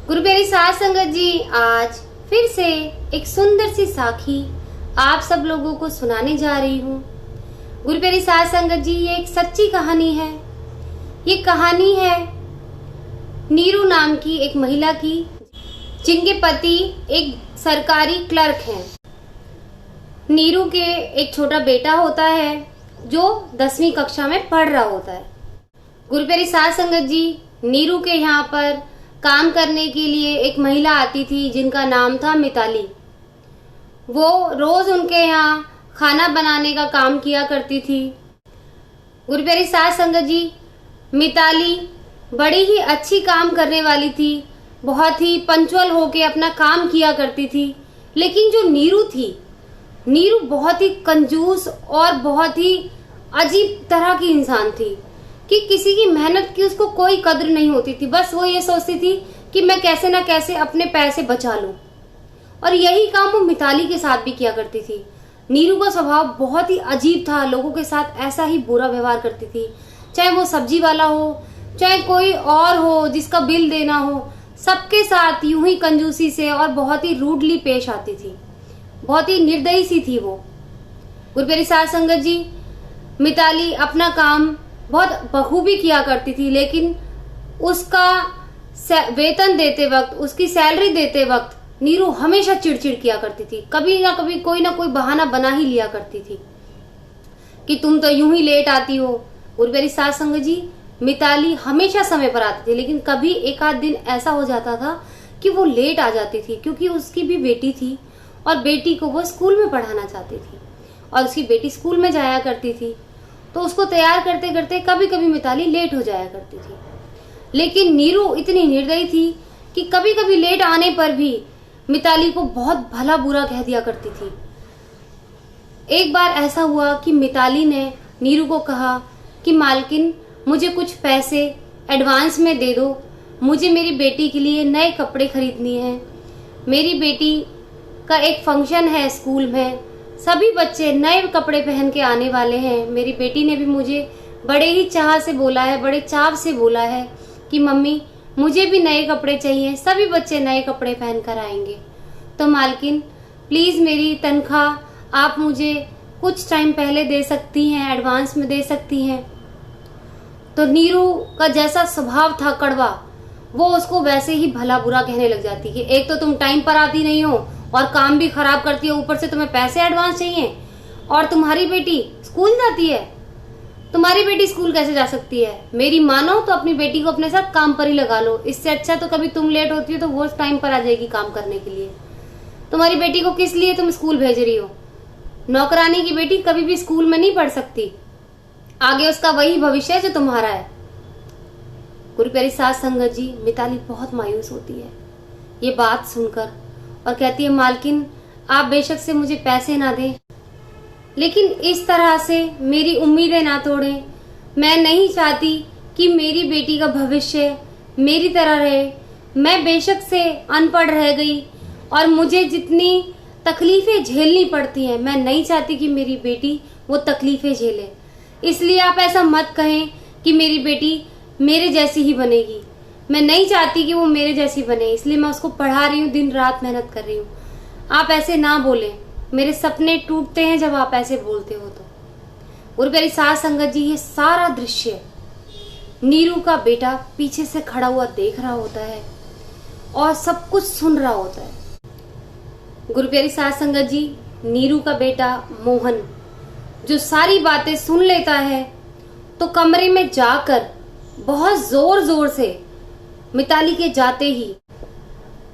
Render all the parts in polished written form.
गुरु प्यारी साध संगत जी, आज फिर से एक सुंदर सी साखी आप सब लोगों को सुनाने जा रही हूँ। गुरु प्यारी साध संगत जी, ये एक सच्ची कहानी है। ये कहानी है नीरू नाम की एक महिला की, जिनके पति एक सरकारी क्लर्क हैं। नीरू के एक छोटा बेटा होता है जो 10वीं कक्षा में पढ़ रहा होता है। गुरु प्यारी साध संगत जी, नीरू के यहाँ पर काम करने के लिए एक महिला आती थी जिनका नाम था मिताली। वो रोज उनके यहाँ खाना बनाने का काम किया करती थी। गुरु प्यारी साध संगत जी, मिताली बड़ी ही अच्छी काम करने वाली थी, बहुत ही पंक्चुअल होके अपना काम किया करती थी। लेकिन जो नीरू थी, नीरू बहुत ही कंजूस और बहुत ही अजीब तरह की इंसान थी कि किसी की मेहनत की उसको कोई कद्र नहीं होती थी। बस वो ये सोचती थी कि मैं कैसे ना कैसे अपने पैसे बचा लूं। और यही काम वो मिताली के साथ भी किया करती थी। नीरू का स्वभाव बहुत ही अजीब था, लोगों के साथ ऐसा ही बुरा व्यवहार करती थी, चाहे वो सब्जी वाला हो, चाहे कोई और हो जिसका बिल देना हो, सबके साथ यूं ही कंजूसी से और बहुत ही रूडली पेश आती थी। बहुत ही निर्दयी सी थी वो। गुरु प्यारी साध संगत जी, मिताली अपना काम बहुत बखूबी किया करती थी, लेकिन उसका वेतन देते वक्त, उसकी सैलरी देते वक्त नीरू हमेशा चिड़चिड़ किया करती थी। कभी ना कभी कोई ना कोई बहाना बना ही लिया करती थी कि तुम तो यूं ही लेट आती हो। गुरु प्यारी साध संगत जी, मिताली हमेशा समय पर आती थी, लेकिन कभी एक आध दिन ऐसा हो जाता था कि वो लेट आ जाती थी, क्योंकि उसकी भी बेटी थी और बेटी को वो स्कूल में पढ़ाना चाहती थी और उसकी बेटी स्कूल में जाया करती थी। तो उसको तैयार करते करते कभी कभी मिताली लेट हो जाया करती थी। लेकिन नीरू इतनी निर्दयी थी कि कभी कभी लेट आने पर भी मिताली को बहुत भला बुरा कह दिया करती थी। एक बार ऐसा हुआ कि मिताली ने नीरू को कहा कि मालकिन, मुझे कुछ पैसे एडवांस में दे दो, मुझे मेरी बेटी के लिए नए कपड़े खरीदनी है। मेरी बेटी का एक फंक्शन है स्कूल में, सभी बच्चे नए कपड़े पहन के आने वाले हैं। मेरी बेटी ने भी मुझे बड़े ही चाह से बोला है, बड़े चाव से बोला है कि मम्मी मुझे भी नए कपड़े चाहिए, सभी बच्चे नए कपड़े पहन कर आएंगे। तो मालकिन प्लीज मेरी तनख्वाह आप मुझे कुछ टाइम पहले दे सकती हैं, एडवांस में दे सकती हैं। तो नीरू का जैसा स्वभाव था कड़वा, वो उसको वैसे ही भला बुरा कहने लग जाती कि एक तो तुम टाइम पर आती नहीं हो और काम भी खराब करती हो, ऊपर से तुम्हें पैसे एडवांस चाहिए। और तुम्हारी बेटी स्कूल जाती है, तुम्हारी बेटी स्कूल कैसे जा सकती है? मेरी मानो तो अपनी बेटी को अपने साथ काम पर ही लगा लो, इससे अच्छा तो कभी तुम लेट होती हो तो वो टाइम पर आ जाएगी काम करने के लिए। तुम्हारी बेटी को किस लिए तुम स्कूल भेज रही हो? नौकरानी की बेटी कभी भी स्कूल में नहीं पढ़ सकती, आगे उसका वही भविष्य है जो तुम्हारा है। गुरु प्यारी साध संगत जी, मिताली बहुत मायूस होती है ये बात सुनकर और कहती है, मालकिन आप बेशक से मुझे पैसे ना दें, लेकिन इस तरह से मेरी उम्मीदें ना तोड़ें। मैं नहीं चाहती कि मेरी बेटी का भविष्य मेरी तरह रहे। मैं बेशक से अनपढ़ रह गई और मुझे जितनी तकलीफें झेलनी पड़ती हैं, मैं नहीं चाहती कि मेरी बेटी वो तकलीफें झेले। इसलिए आप ऐसा मत कहें कि मेरी बेटी मेरे जैसी ही बनेगी। मैं नहीं चाहती कि वो मेरे जैसी बने, इसलिए मैं उसको पढ़ा रही हूँ, दिन रात मेहनत कर रही हूँ। आप ऐसे ना बोले, मेरे सपने टूटते हैं जब आप ऐसे बोलते हो। तो गुरु प्यारी साध संगत जी, ये सारा दृश्य नीरू का बेटा पीछे से खड़ा हुआ देख रहा होता है और सब कुछ सुन रहा होता है। गुरु प्यारी साध संगत जी, नीरू का बेटा मोहन जो सारी बातें सुन लेता है, तो कमरे में जाकर बहुत जोर जोर से मिताली के जाते ही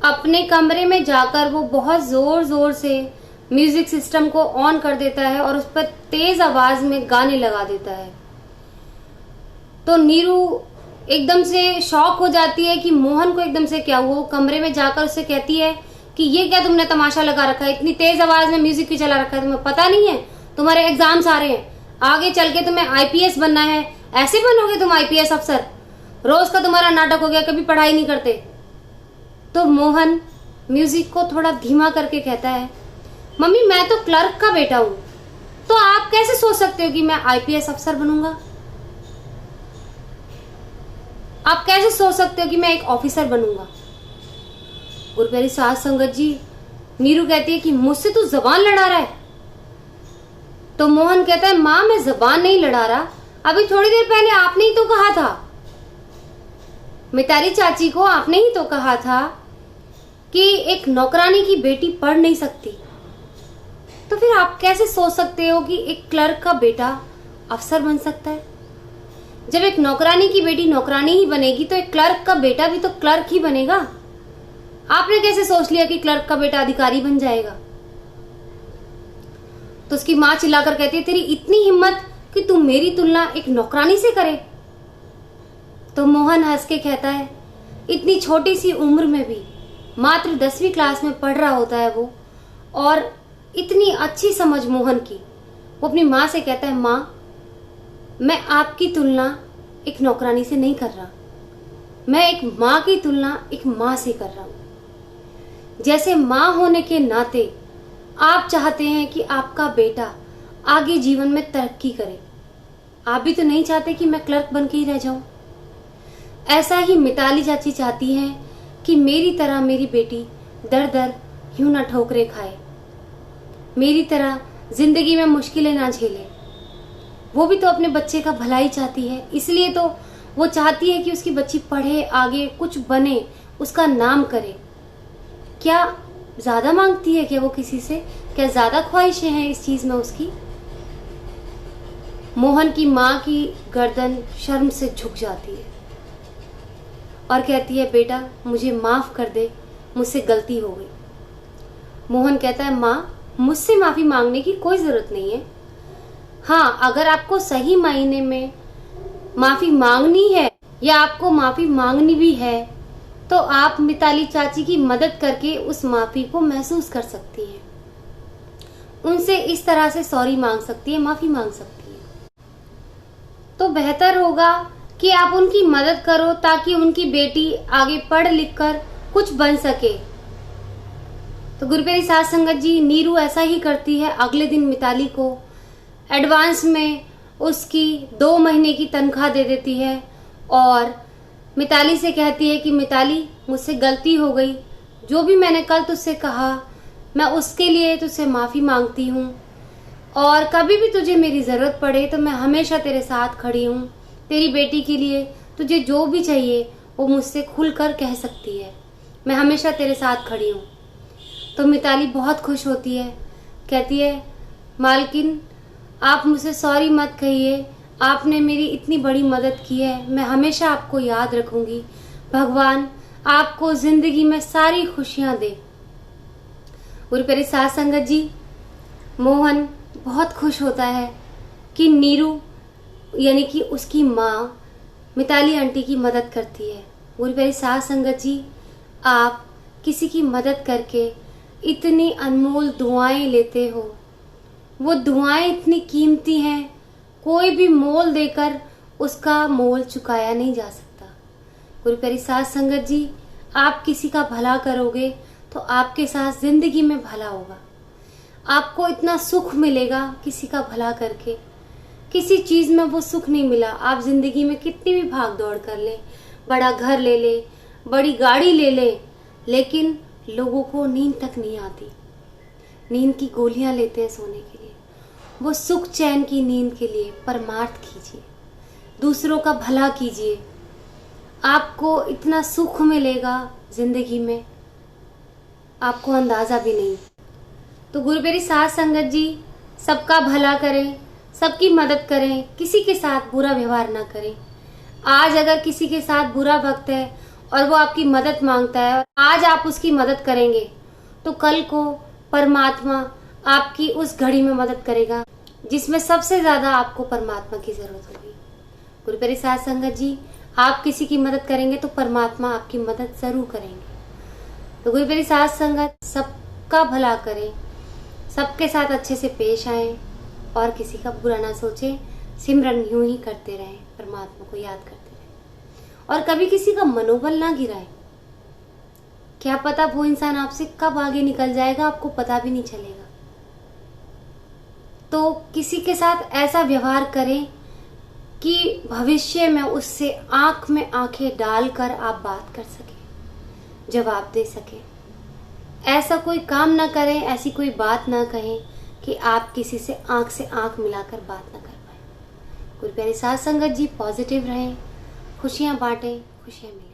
अपने कमरे में जाकर वो बहुत जोर जोर से म्यूजिक सिस्टम को ऑन कर देता है और उस पर तेज आवाज में गाने लगा देता है। तो नीरू एकदम से शॉक हो जाती है कि मोहन को एकदम से क्या हुआ। वो कमरे में जाकर उससे कहती है कि ये क्या तुमने तमाशा लगा रखा है, इतनी तेज आवाज में म्यूजिक क्यों चला रखा है? तुम्हें पता नहीं है तुम्हारे एग्जाम्स आ रहे हैं, आगे चल के तुम्हें आईपीएस बनना है, ऐसे बनोगे तुम आईपीएस अफसर? रोज का तुम्हारा नाटक हो गया, कभी पढ़ाई नहीं करते। तो मोहन म्यूजिक को थोड़ा धीमा करके कहता है, मम्मी मैं तो क्लर्क का बेटा हूं, तो आप कैसे सोच सकते हो कि मैं आईपीएस अफसर बनूंगा? आप कैसे सोच सकते हो कि मैं एक ऑफिसर बनूंगा? गुरुप्यारी साध संगत जी, नीरू कहती है कि मुझसे तू जबान लड़ा रहा है। तो मोहन कहता है माँ मैं जबान नहीं लड़ा रहा, अभी थोड़ी देर पहले आपने ही तो कहा था, मिताली चाची को आपने ही तो कहा था कि एक नौकरानी की बेटी पढ़ नहीं सकती, तो फिर आप कैसे सोच सकते हो कि एक क्लर्क का बेटा अफसर बन सकता है? जब एक नौकरानी की बेटी नौकरानी ही बनेगी तो एक क्लर्क का बेटा भी तो क्लर्क ही बनेगा। आपने कैसे सोच लिया कि क्लर्क का बेटा अधिकारी बन जाएगा? तो उसकी मां चिल्लाकर कहती है तेरी इतनी हिम्मत कि तू मेरी तुलना एक नौकरानी से करे? तो मोहन हंस के कहता है इतनी छोटी सी उम्र में भी, मात्र 10वीं क्लास में पढ़ रहा होता है वो, और इतनी अच्छी समझ मोहन की। वो अपनी माँ से कहता है माँ मैं आपकी तुलना एक नौकरानी से नहीं कर रहा, मैं एक माँ की तुलना एक माँ से कर रहा हूं। जैसे माँ होने के नाते आप चाहते हैं कि आपका बेटा आगे जीवन में तरक्की करे, आप भी तो नहीं चाहते कि मैं क्लर्क बन के ही रह जाऊं। ऐसा ही मिताली चाची चाहती हैं कि मेरी तरह मेरी बेटी दर दर यूं ना ठोकरे खाए, मेरी तरह जिंदगी में मुश्किलें ना झेले। वो भी तो अपने बच्चे का भलाई चाहती है, इसलिए तो वो चाहती है कि उसकी बच्ची पढ़े, आगे कुछ बने, उसका नाम करे। क्या ज्यादा मांगती है क्या वो किसी से? क्या ज्यादा ख्वाहिशें हैं इस चीज में उसकी? मोहन की माँ की गर्दन शर्म से झुक जाती है और कहती है बेटा मुझे माफ कर दे, मुझसे गलती हो गई। मोहन कहता है माँ मुझसे माफी मांगने की कोई जरूरत नहीं है। हाँ, अगर आपको सही मायने में माफी मांगनी है या आपको माफी मांगनी भी है तो आप मिताली चाची की मदद करके उस माफी को महसूस कर सकती हैं, उनसे इस तरह से सॉरी मांग सकती है, माफी मांग सकती है। तो बेहतर होगा कि आप उनकी मदद करो ताकि उनकी बेटी आगे पढ़ लिख कर कुछ बन सके। तो गुरुप्यारी साध संगत जी, नीरू ऐसा ही करती है। अगले दिन मिताली को एडवांस में उसकी 2 महीने की तनख्वाह दे देती है और मिताली से कहती है कि मिताली मुझसे गलती हो गई, जो भी मैंने कल तुझसे कहा मैं उसके लिए तुझसे माफी मांगती हूँ, और कभी भी तुझे मेरी जरूरत पड़े तो मैं हमेशा तेरे साथ खड़ी हूँ। तेरी बेटी के लिए तुझे जो भी चाहिए वो मुझसे खुलकर कह सकती है, मैं हमेशा तेरे साथ खड़ी हूँ। तो मिताली बहुत खुश होती है, कहती है मालकिन आप मुझसे सॉरी मत कहिए, आपने मेरी इतनी बड़ी मदद की है, मैं हमेशा आपको याद रखूंगी। भगवान आपको जिंदगी में सारी खुशियां दे। गुरुप्यारी साध संगत जी, मोहन बहुत खुश होता है कि नीरू यानी कि उसकी माँ मिताली आंटी की मदद करती है। गुरुप्यारी साध संगत जी, आप किसी की मदद करके इतनी अनमोल दुआएं लेते हो, वो दुआएं इतनी कीमती हैं, कोई भी मोल देकर उसका मोल चुकाया नहीं जा सकता। गुरुप्यारी साध संगत जी, आप किसी का भला करोगे तो आपके साथ जिंदगी में भला होगा, आपको इतना सुख मिलेगा किसी का भला करके। किसी चीज में वो सुख नहीं मिला, आप जिंदगी में कितनी भी भाग दौड़ कर ले, बड़ा घर ले ले, बड़ी गाड़ी ले ले, लेकिन लोगों को नींद तक नहीं आती। नींद की गोलियां लेते हैं सोने के लिए। वो सुख चैन की नींद के लिए परमार्थ कीजिए, दूसरों का भला कीजिए, आपको इतना सुख मिलेगा जिंदगी में, आपको अंदाजा भी नहीं। तो गुरुप्यारी साध संगत जी, सबका भला करें, सबकी मदद करें, किसी के साथ बुरा व्यवहार ना करें। आज अगर किसी के साथ बुरा वक्त है और वो आपकी मदद मांगता है और आज आप उसकी मदद करेंगे तो कल को परमात्मा आपकी उस घड़ी में मदद करेगा जिसमें सबसे ज्यादा आपको परमात्मा की जरूरत होगी। गुरुप्यारी साध संगत जी, आप किसी की मदद करेंगे तो परमात्मा आपकी मदद जरूर करेंगे। तो गुरुप्यारी साध संगत, सबका भला करें, सबके साथ अच्छे से पेश आए और किसी का बुरा ना सोचे, सिमरन यूं ही करते रहें, परमात्मा को याद करते रहें और कभी किसी का मनोबल ना गिराएं। क्या पता वो इंसान आपसे कब आगे निकल जाएगा, आपको पता भी नहीं चलेगा। तो किसी के साथ ऐसा व्यवहार करें कि भविष्य में उससे आंख में आंखें डालकर आप बात कर सके, जवाब दे सके। ऐसा कोई काम ना करें, ऐसी कोई बात ना कहें कि आप किसी से आंख मिलाकर बात ना कर पाए। गुरु प्यारी साध संगत जी, पॉजिटिव रहें, खुशियाँ बांटें, खुशियाँ मिलें।